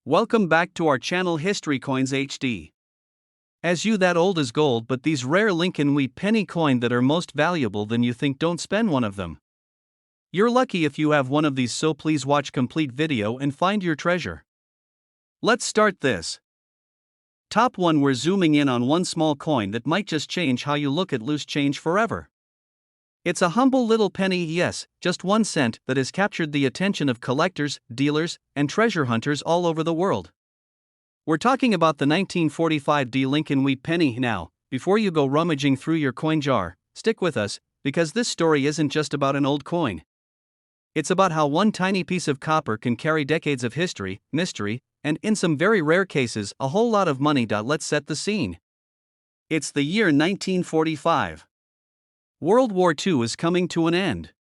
Welcome back to our channel History Coins HD. As you that old is gold, but these rare Lincoln wheat penny coin that are most valuable than you think, don't spend one of them. You're lucky if you have one of these, so please watch complete video and find your treasure. Let's start this. Top 1, we're zooming in on one small coin that might just change how you look at loose change forever. It's a humble little penny, yes, just 1 cent, that has captured the attention of collectors, dealers, and treasure hunters all over the world. We're talking about the 1945 Lincoln wheat penny. Now, before you go rummaging through your coin jar, stick with us, because this story isn't just about an old coin. It's about how one tiny piece of copper can carry decades of history, mystery, and in some very rare cases, a whole lot of money. Let's set the scene. It's the year 1945. World War II is coming to an end.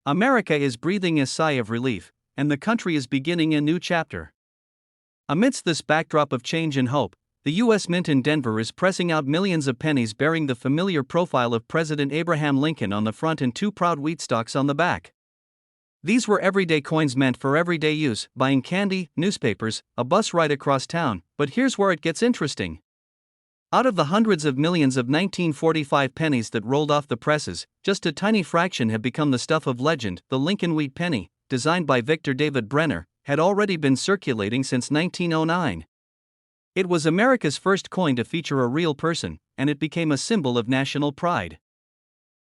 America is breathing a sigh of relief, and the country is beginning a new chapter. Amidst this backdrop of change and hope, the U.S. Mint in Denver is pressing out millions of pennies bearing the familiar profile of President Abraham Lincoln on the front and 2 proud wheat stalks on the back. These were everyday coins meant for everyday use, buying candy, newspapers, a bus ride across town. But here's where it gets interesting. Out of the hundreds of millions of 1945 pennies that rolled off the presses, just a tiny fraction have become the stuff of legend. The Lincoln wheat penny, designed by Victor David Brenner, had already been circulating since 1909. It was America's first coin to feature a real person, and it became a symbol of national pride.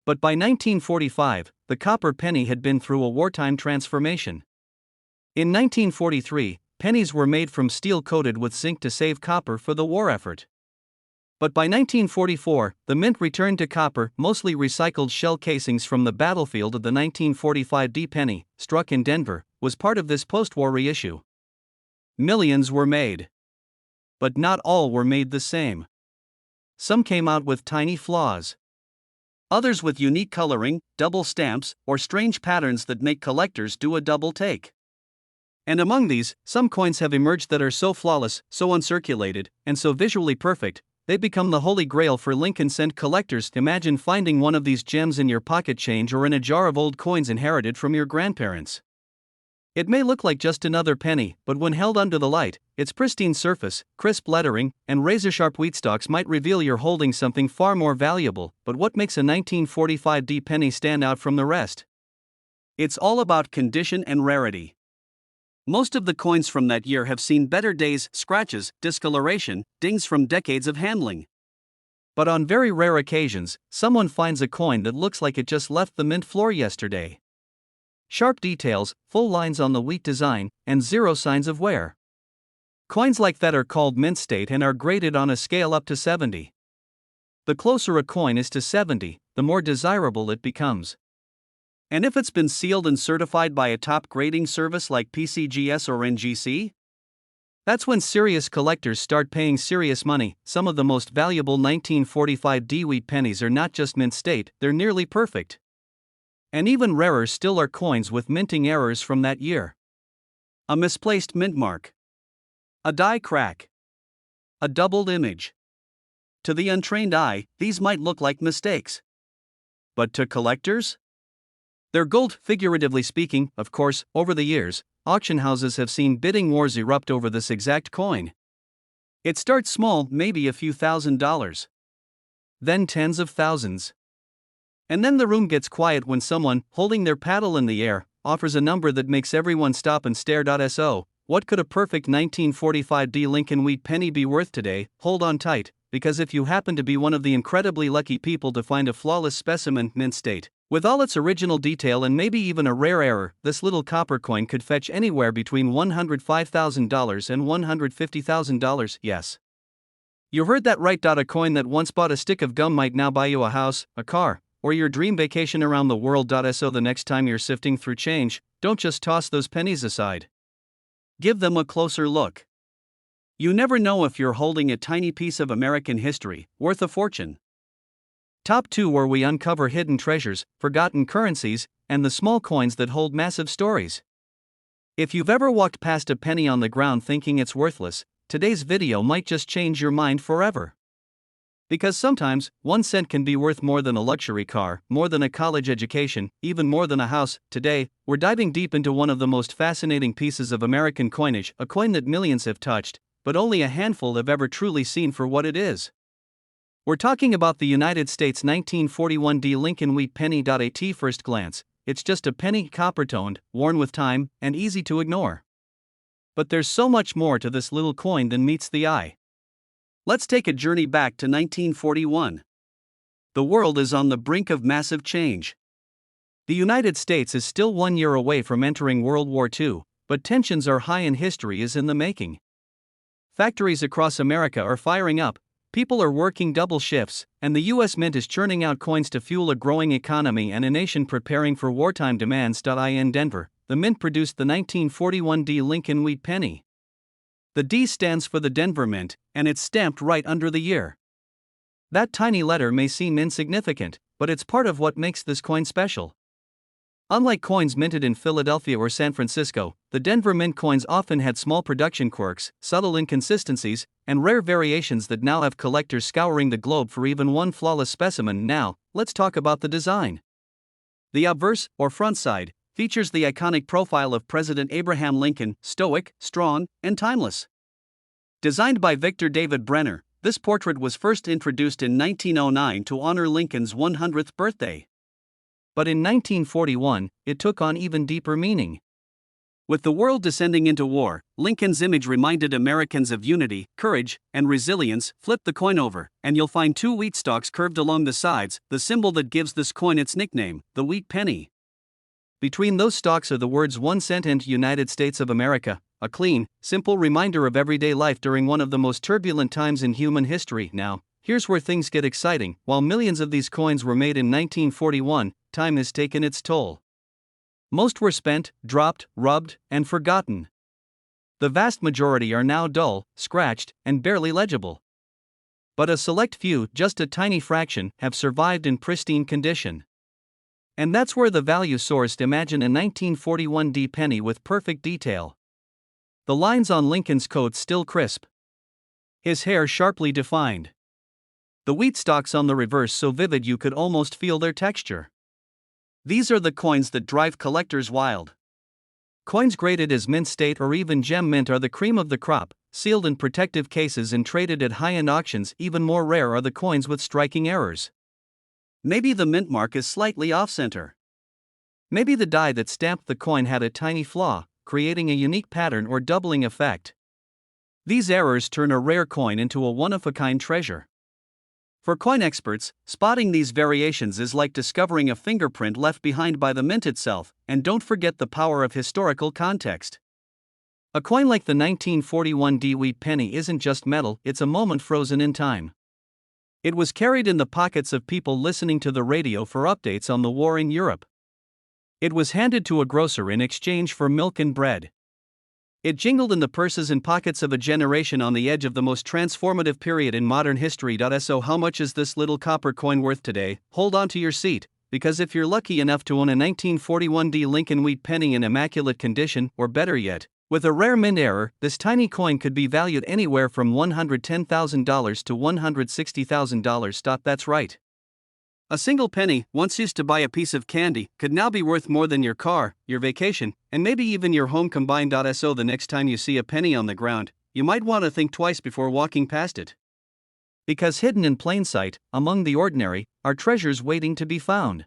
But by 1945, the copper penny had been through a wartime transformation. In 1943, pennies were made from steel coated with zinc to save copper for the war effort. But by 1944, the mint returned to copper, mostly recycled shell casings from the battlefield. Of the 1945 penny, struck in Denver, was part of this post-war reissue. Millions were made. But not all were made the same. Some came out with tiny flaws. Others with unique coloring, double stamps, or strange patterns that make collectors do a double take. And among these, some coins have emerged that are so flawless, so uncirculated, and so visually perfect, they become the holy grail for Lincoln cent collectors. Imagine finding one of these gems in your pocket change or in a jar of old coins inherited from your grandparents. It may look like just another penny, but when held under the light, its pristine surface, crisp lettering, and razor-sharp wheat stalks might reveal you're holding something far more valuable. But what makes a 1945 penny stand out from the rest? It's all about condition and rarity. Most of the coins from that year have seen better days: scratches, discoloration, dings from decades of handling. But on very rare occasions, someone finds a coin that looks like it just left the mint floor yesterday. Sharp details, full lines on the wheat design, and zero signs of wear. Coins like that are called mint state and are graded on a scale up to 70. The closer a coin is to 70, the more desirable it becomes. And if it's been sealed and certified by a top grading service like PCGS or NGC? That's when serious collectors start paying serious money. Some of the most valuable 1945 wheat pennies are not just mint state, they're nearly perfect. And even rarer still are coins with minting errors from that year. A misplaced mint mark. A die crack. A doubled image. To the untrained eye, these might look like mistakes. But to collectors? They're gold, figuratively speaking. Of course, over the years, auction houses have seen bidding wars erupt over this exact coin. It starts small, maybe a few $1,000s. Then tens of thousands. And then the room gets quiet when someone, holding their paddle in the air, offers a number that makes everyone stop and stare. So, what could a perfect 1945 Lincoln wheat penny be worth today? Hold on tight, because if you happen to be one of the incredibly lucky people to find a flawless specimen, mint state, with all its original detail and maybe even a rare error, this little copper coin could fetch anywhere between $105,000 and $150,000, yes. You heard that right. A coin that once bought a stick of gum might now buy you a house, a car, or your dream vacation around the world. So the next time you're sifting through change, don't just toss those pennies aside. Give them a closer look. You never know if you're holding a tiny piece of American history, worth a fortune. Top 2, where we uncover hidden treasures, forgotten currencies, and the small coins that hold massive stories. If you've ever walked past a penny on the ground thinking it's worthless, today's video might just change your mind forever. Because sometimes, 1 cent can be worth more than a luxury car, more than a college education, even more than a house. Today, we're diving deep into one of the most fascinating pieces of American coinage, a coin that millions have touched, but only a handful have ever truly seen for what it is. We're talking about the United States 1941 D Lincoln Wheat penny. At first glance, it's just a penny, copper-toned, worn with time, and easy to ignore. But there's so much more to this little coin than meets the eye. Let's take a journey back to 1941. The world is on the brink of massive change. The United States is still 1 year away from entering World War II, but tensions are high and history is in the making. Factories across America are firing up, people are working double shifts, and the U.S. Mint is churning out coins to fuel a growing economy and a nation preparing for wartime demands. In Denver, the Mint produced the 1941 D Lincoln Wheat penny. The D stands for the Denver Mint, and it's stamped right under the year. That tiny letter may seem insignificant, but it's part of what makes this coin special. Unlike coins minted in Philadelphia or San Francisco, the Denver Mint coins often had small production quirks, subtle inconsistencies, and rare variations that now have collectors scouring the globe for even one flawless specimen. Now, let's talk about the design. The obverse, or front side, features the iconic profile of President Abraham Lincoln, stoic, strong, and timeless. Designed by Victor David Brenner, this portrait was first introduced in 1909 to honor Lincoln's 100th birthday. But in 1941, it took on even deeper meaning. With the world descending into war, Lincoln's image reminded Americans of unity, courage, and resilience. Flip the coin over, and you'll find two wheat stalks curved along the sides, the symbol that gives this coin its nickname, the wheat penny. Between those stalks are the words 1 cent and United States of America, a clean, simple reminder of everyday life during one of the most turbulent times in human history. Now, here's where things get exciting. While millions of these coins were made in 1941, time has taken its toll. Most were spent, dropped, rubbed, and forgotten. The vast majority are now dull, scratched, and barely legible. But a select few, just a tiny fraction, have survived in pristine condition. And that's where the value soars. Imagine a 1941 D penny with perfect detail. The lines on Lincoln's coat still crisp. His hair sharply defined. The wheat stalks on the reverse so vivid you could almost feel their texture. These are the coins that drive collectors wild. Coins graded as mint state or even gem mint are the cream of the crop, sealed in protective cases and traded at high-end auctions. Even more rare are the coins with striking errors. Maybe the mint mark is slightly off-center. Maybe the die that stamped the coin had a tiny flaw, creating a unique pattern or doubling effect. These errors turn a rare coin into a one-of-a-kind treasure. For coin experts, spotting these variations is like discovering a fingerprint left behind by the mint itself, and don't forget the power of historical context. A coin like the 1941 D wheat penny isn't just metal, it's a moment frozen in time. It was carried in the pockets of people listening to the radio for updates on the war in Europe. It was handed to a grocer in exchange for milk and bread. It jingled in the purses and pockets of a generation on the edge of the most transformative period in modern history. So how much is this little copper coin worth today? Hold on to your seat, because if you're lucky enough to own a 1941 D Lincoln Wheat penny in immaculate condition, or better yet, with a rare mint error, this tiny coin could be valued anywhere from $110,000 to $160,000. That's right. A single penny, once used to buy a piece of candy, could now be worth more than your car, your vacation, and maybe even your home combined. So the next time you see a penny on the ground, you might want to think twice before walking past it. Because hidden in plain sight, among the ordinary, are treasures waiting to be found.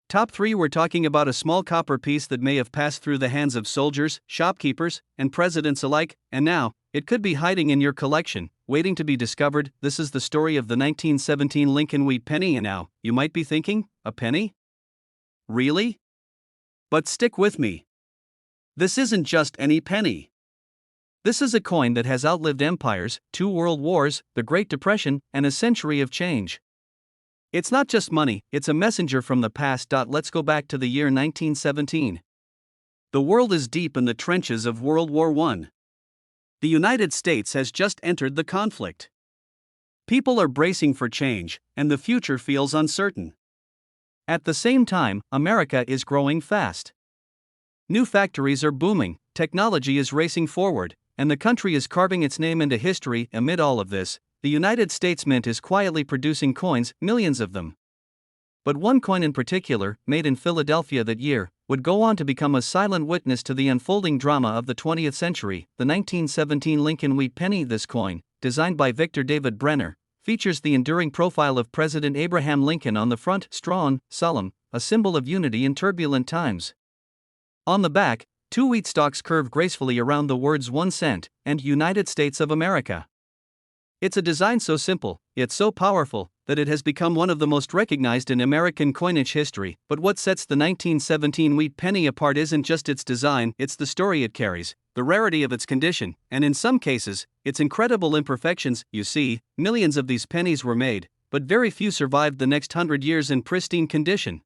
Top 3. We're talking about a small copper piece that may have passed through the hands of soldiers, shopkeepers, and presidents alike, and now, it could be hiding in your collection, waiting to be discovered. This is the story of the 1917 Lincoln Wheat penny. And now, you might be thinking, a penny? Really? But stick with me. This isn't just any penny. This is a coin that has outlived empires, 2 world wars, the Great Depression, and a century of change. It's not just money, it's a messenger from the past. Let's go back to the year 1917. The world is deep in the trenches of World War I. The United States has just entered the conflict. People are bracing for change, and the future feels uncertain. At the same time, America is growing fast. New factories are booming, technology is racing forward, and the country is carving its name into history. Amid all of this, the United States Mint is quietly producing coins, millions of them. But one coin in particular, made in Philadelphia that year, would go on to become a silent witness to the unfolding drama of the 20th century, the 1917 Lincoln Wheat Penny. This coin, designed by Victor David Brenner, features the enduring profile of President Abraham Lincoln on the front, strong, solemn, a symbol of unity in turbulent times. On the back, two wheat stalks curve gracefully around the words 1 cent and United States of America. It's a design so simple, yet so powerful, that it has become one of the most recognized in American coinage history. But what sets the 1917 wheat penny apart isn't just its design, it's the story it carries, the rarity of its condition, and in some cases, its incredible imperfections. You see, millions of these pennies were made, but very few survived the next 100 years in pristine condition.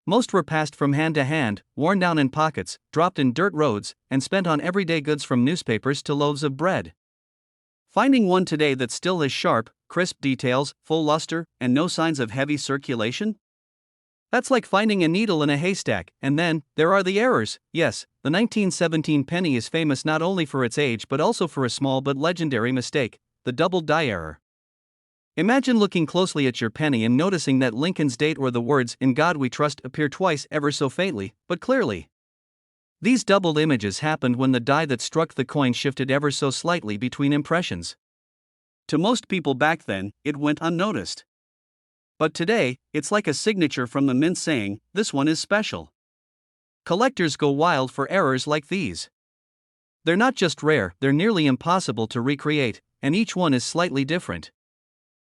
Most were passed from hand to hand, worn down in pockets, dropped in dirt roads, and spent on everyday goods from newspapers to loaves of bread. Finding one today that still has sharp, crisp details, full luster, and no signs of heavy circulation? That's like finding a needle in a haystack. And then, there are the errors. Yes, the 1917 penny is famous not only for its age but also for a small but legendary mistake, the double die error. Imagine looking closely at your penny and noticing that Lincoln's date or the words "In God We Trust" appear twice ever so faintly, but clearly. These doubled images happened when the die that struck the coin shifted ever so slightly between impressions. To most people back then, it went unnoticed. But today, it's like a signature from the mint saying, "This one is special." Collectors go wild for errors like these. They're not just rare, they're nearly impossible to recreate, and each one is slightly different.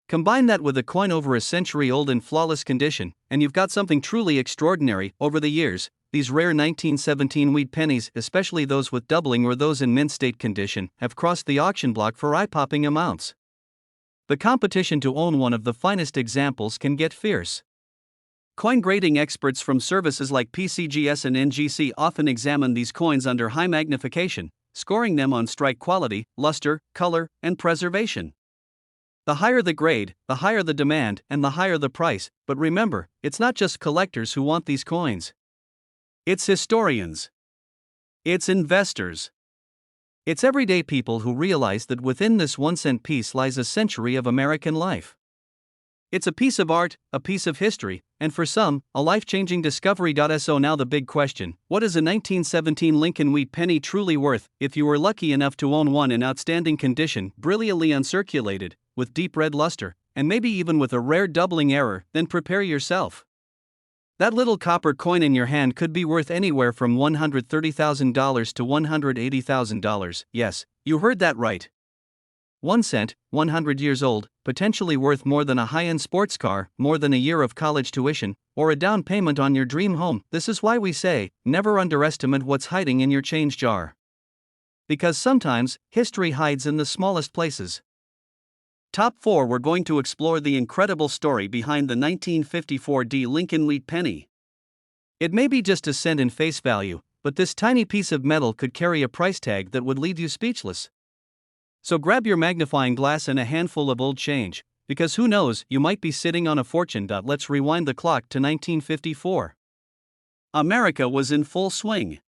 Combine that with a coin over a century old in flawless condition, and you've got something truly extraordinary. Over the years, these rare 1917 wheat pennies, especially those with doubling or those in mint state condition, have crossed the auction block for eye-popping amounts. The competition to own one of the finest examples can get fierce. Coin grading experts from services like PCGS and NGC often examine these coins under high magnification, scoring them on strike quality, luster, color, and preservation. The higher the grade, the higher the demand, and the higher the price. But remember, it's not just collectors who want these coins. It's historians. It's investors. It's everyday people who realize that within this 1 cent piece lies a century of American life. It's a piece of art, a piece of history, and for some, a life-changing discovery. So now the big question: what is a 1917 Lincoln Wheat Penny truly worth? If you were lucky enough to own one in outstanding condition, brilliantly uncirculated, with deep red luster, and maybe even with a rare doubling error, then prepare yourself. That little copper coin in your hand could be worth anywhere from $130,000 to $180,000. Yes, you heard that right. 1 cent, 100 years old, potentially worth more than a high-end sports car, more than a year of college tuition, or a down payment on your dream home. This is why we say, never underestimate what's hiding in your change jar. Because sometimes, history hides in the smallest places. Top 4. We're going to explore the incredible story behind the 1954 Lincoln Wheat Penny. It may be just a cent in face value, but this tiny piece of metal could carry a price tag that would leave you speechless. So grab your magnifying glass and a handful of old change, because who knows, you might be sitting on a fortune. Let's rewind the clock to 1954. America was in full swing.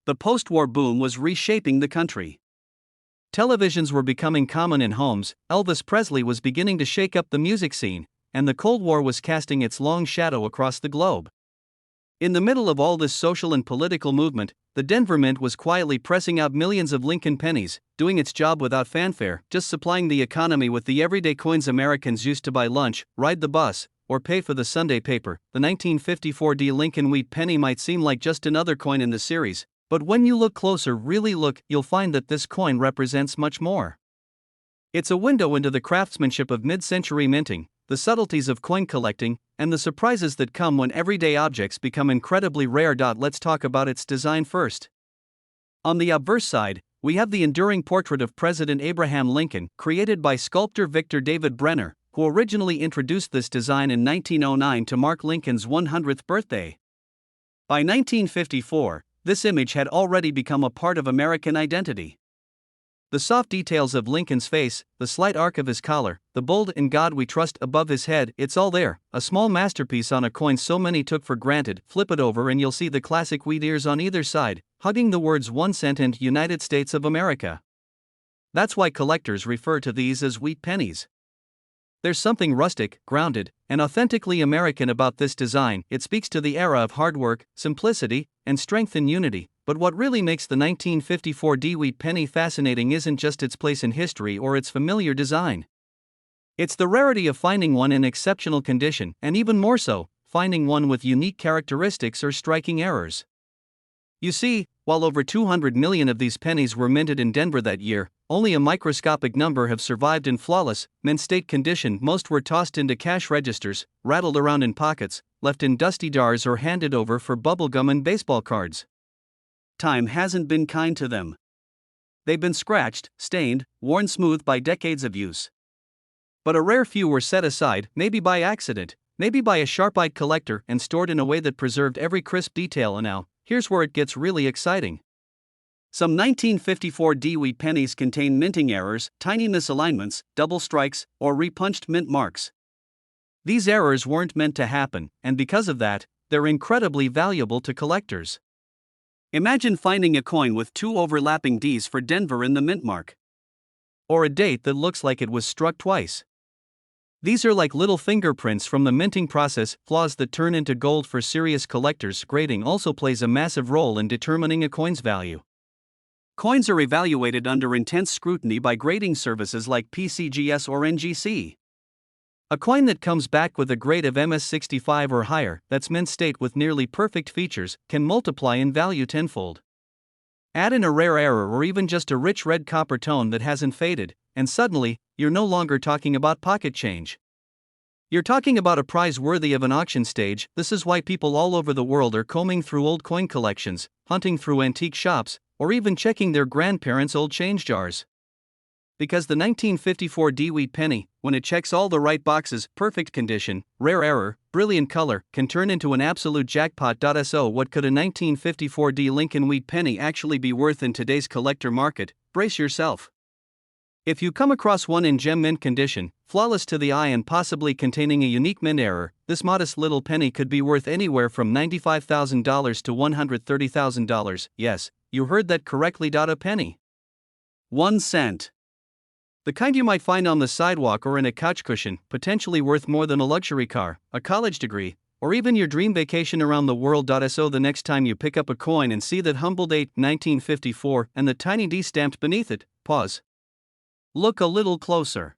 The post-war boom was reshaping the country. Televisions were becoming common in homes, Elvis Presley was beginning to shake up the music scene, and the Cold War was casting its long shadow across the globe. In the middle of all this social and political movement, the Denver Mint was quietly pressing out millions of Lincoln pennies, doing its job without fanfare, just supplying the economy with the everyday coins Americans used to buy lunch, ride the bus, or pay for the Sunday paper. The 1954 Lincoln Wheat Penny might seem like just another coin in the series, but when you look closer, really look, you'll find that this coin represents much more. It's a window into the craftsmanship of mid-century minting, the subtleties of coin collecting, and the surprises that come when everyday objects become incredibly rare. Let's talk about its design first. On the obverse side, we have the enduring portrait of President Abraham Lincoln, created by sculptor Victor David Brenner, who originally introduced this design in 1909 to mark Lincoln's 100th birthday. By 1954, this image had already become a part of American identity. The soft details of Lincoln's face, the slight arc of his collar, the bold "In God We Trust" above his head, it's all there, a small masterpiece on a coin so many took for granted. Flip it over and you'll see the classic wheat ears on either side, hugging the words 1 cent and United States of America. That's why collectors refer to these as wheat pennies. There's something rustic, grounded, and authentically American about this design. It speaks to the era of hard work, simplicity, and strength in unity. But what really makes the 1954 wheat penny fascinating isn't just its place in history or its familiar design. It's the rarity of finding one in exceptional condition, and even more so, finding one with unique characteristics or striking errors. You see, while over 200 million of these pennies were minted in Denver that year, only a microscopic number have survived in flawless, mint state condition. Most were tossed into cash registers, rattled around in pockets, left in dusty jars, or handed over for bubblegum and baseball cards. Time hasn't been kind to them. They've been scratched, stained, worn smooth by decades of use. But a rare few were set aside, maybe by accident, maybe by a sharp-eyed collector, and stored in a way that preserved every crisp detail. And now, here's where it gets really exciting. Some 1954 wheat pennies contain minting errors, tiny misalignments, double strikes, or repunched mint marks. These errors weren't meant to happen, and because of that, they're incredibly valuable to collectors. Imagine finding a coin with 2 overlapping Ds for Denver in the mint mark. Or a date that looks like it was struck twice. These are like little fingerprints from the minting process, flaws that turn into gold for serious collectors. Grading also plays a massive role in determining a coin's value. Coins are evaluated under intense scrutiny by grading services like PCGS or NGC. A coin that comes back with a grade of MS65 or higher, that's mint state with nearly perfect features, can multiply in value tenfold. Add in a rare error or even just a rich red copper tone that hasn't faded, and suddenly, you're no longer talking about pocket change. You're talking about a prize worthy of an auction stage. This is why people all over the world are combing through old coin collections, hunting through antique shops, or even checking their grandparents' old change jars. Because the 1954 wheat penny, when it checks all the right boxes, perfect condition, rare error, brilliant color, can turn into an absolute jackpot. So what could a 1954 Lincoln wheat penny actually be worth in today's collector market? Brace yourself. If you come across one in gem mint condition, flawless to the eye and possibly containing a unique mint error, this modest little penny could be worth anywhere from $95,000 to $130,000. Yes, you heard that correctly. A penny. 1 cent. The kind you might find on the sidewalk or in a couch cushion, potentially worth more than a luxury car, a college degree, or even your dream vacation around the world. So the next time you pick up a coin and see that humble date 1954 and the tiny D stamped beneath it, pause. Look a little closer.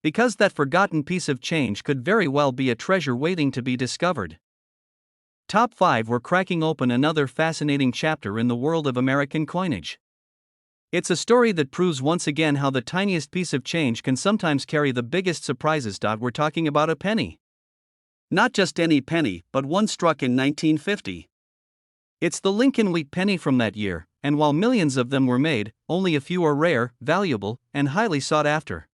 Because that forgotten piece of change could very well be a treasure waiting to be discovered. Top 5. We're cracking open another fascinating chapter in the world of American coinage. It's a story that proves once again how the tiniest piece of change can sometimes carry the biggest surprises. We're talking about a penny. Not just any penny, but one struck in 1950. It's the Lincoln wheat penny from that year, and while millions of them were made, only a few are rare, valuable, and highly sought after.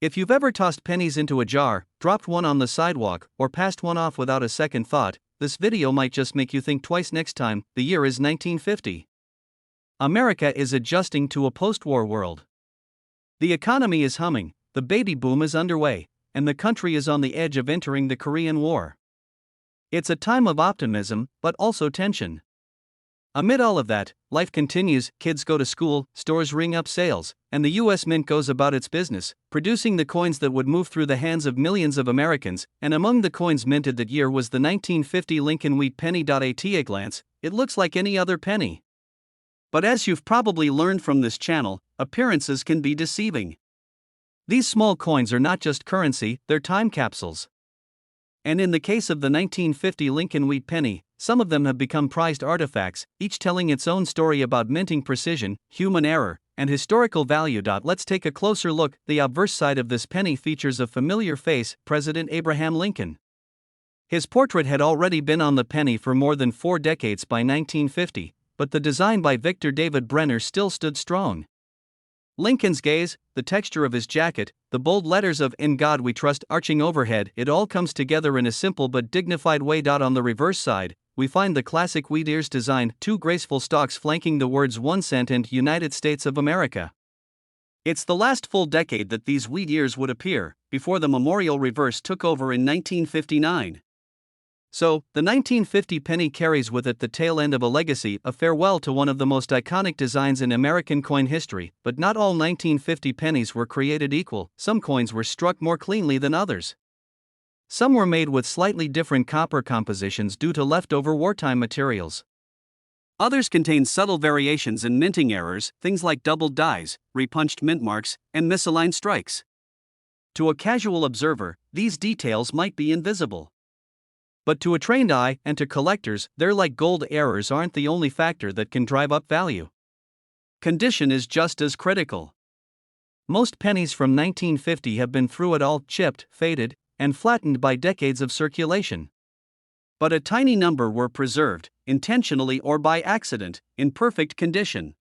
If you've ever tossed pennies into a jar, dropped one on the sidewalk, or passed one off without a second thought, this video might just make you think twice. Next time. The year is 1950. America is adjusting to a post-war world. The economy is humming, the baby boom is underway, and the country is on the edge of entering the Korean War. It's a time of optimism, but also tension. Amid all of that, life continues, kids go to school, stores ring up sales, and the US Mint goes about its business, producing the coins that would move through the hands of millions of Americans. And among the coins minted that year was the 1950 Lincoln wheat penny. At a glance, it looks like any other penny. But as you've probably learned from this channel, appearances can be deceiving. These small coins are not just currency, they're time capsules. And in the case of the 1950 Lincoln wheat penny, some of them have become prized artifacts, each telling its own story about minting precision, human error, and historical value. Let's take a closer look. The obverse side of this penny features a familiar face, President Abraham Lincoln. His portrait had already been on the penny for more than 4 decades by 1950, but the design by Victor David Brenner still stood strong. Lincoln's gaze, the texture of his jacket, the bold letters of "In God We Trust" arching overhead, it all comes together in a simple but dignified way. On the reverse side, we find the classic wheat ears design, 2 graceful stalks flanking the words 1 cent and United States of America. It's the last full decade that these wheat ears would appear, before the memorial reverse took over in 1959. So, the 1950 penny carries with it the tail end of a legacy, a farewell to one of the most iconic designs in American coin history. But not all 1950 pennies were created equal. Some coins were struck more cleanly than others. Some were made with slightly different copper compositions due to leftover wartime materials. Others contain subtle variations and minting errors, things like doubled dies, repunched mint marks, and misaligned strikes. To a casual observer, these details might be invisible. But to a trained eye and to collectors, they're like gold. Errors aren't the only factor that can drive up value. Condition is just as critical. Most pennies from 1950 have been through it all, chipped, faded, and flattened by decades of circulation. But a tiny number were preserved, intentionally or by accident, in perfect condition.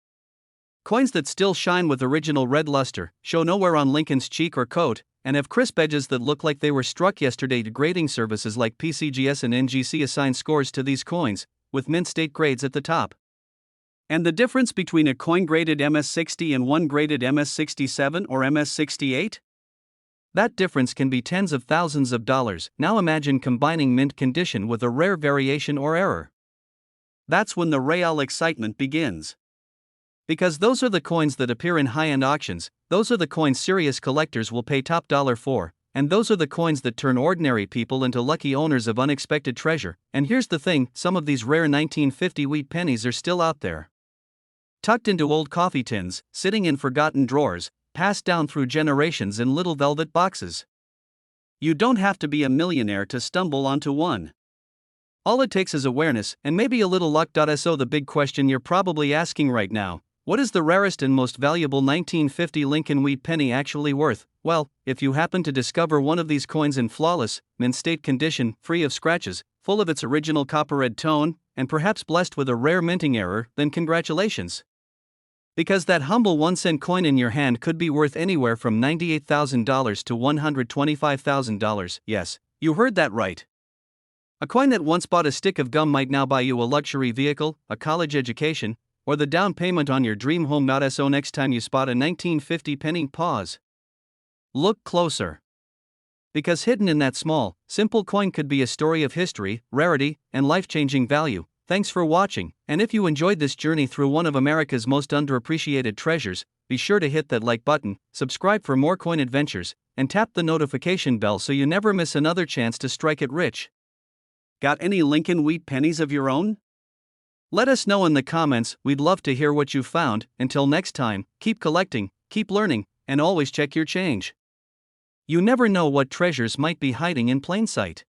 Coins that still shine with original red luster, show no wear on Lincoln's cheek or coat, and have crisp edges that look like they were struck yesterday. Grading services like PCGS and NGC assign scores to these coins, with mint state grades at the top. And the difference between a coin graded MS-60 and one graded MS-67 or MS-68? That difference can be tens of thousands of dollars. Now imagine combining mint condition with a rare variation or error. That's when the real excitement begins. Because those are the coins that appear in high-end auctions, those are the coins serious collectors will pay top dollar for, and those are the coins that turn ordinary people into lucky owners of unexpected treasure. And here's the thing, some of these rare 1950 wheat pennies are still out there. Tucked into old coffee tins, sitting in forgotten drawers, passed down through generations in little velvet boxes. You don't have to be a millionaire to stumble onto one. All it takes is awareness, and maybe a little luck. So the big question you're probably asking right now, what is the rarest and most valuable 1950 Lincoln wheat penny actually worth? Well, if you happen to discover one of these coins in flawless, mint state condition, free of scratches, full of its original copper red tone, and perhaps blessed with a rare minting error, then congratulations. Because that humble 1-cent coin in your hand could be worth anywhere from $98,000 to $125,000. Yes, you heard that right. A coin that once bought a stick of gum might now buy you a luxury vehicle, a college education, or the down payment on your dream home. So next time you spot a 1950 penny, pause. Look closer. Because hidden in that small, simple coin could be a story of history, rarity, and life-changing value. Thanks for watching, and if you enjoyed this journey through one of America's most underappreciated treasures, be sure to hit that like button, subscribe for more coin adventures, and tap the notification bell so you never miss another chance to strike it rich. Got any Lincoln wheat pennies of your own? Let us know in the comments. We'd love to hear what you found. Until next time, keep collecting, keep learning, and always check your change. You never know what treasures might be hiding in plain sight.